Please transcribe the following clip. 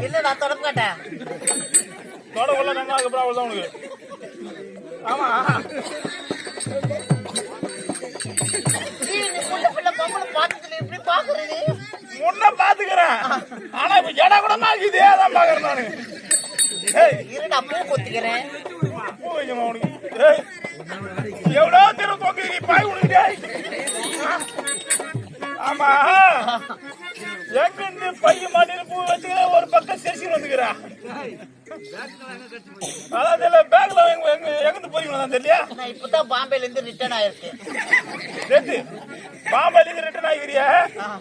இல்ல நான் தொட மாட்டேன். தொட உள்ள நம்ம அதுக்கப்புறம் அவ்வளவுதான் உனக்கு. ஆமா முன்ன பாத்துக்கிறேன். ஆனா இப்ப ஜடா கூட இதே தான் பாக்குறேன் நானு. இருடா பூ கொத்திக்கிறேன். பூ வைக்கணும் உனக்கு. எவ்வளவு தினம் தோக்கி பாய் உனக்கு. ஆமா எங்க பையன் மாட்டில பூ வச்சுக்கிற ஒரு பக்கம் செசி வந்துக்கிறேன். அதான் பேக்ல எங்க போய்க்கணும் தெரியல. நான் இப்பதான் பாம்பேல இருந்து ரிட்டர்ன் ஆயிருக்கேன். பாம்பேல இருந்து ரிட்டர்ன் ஆகிறியா?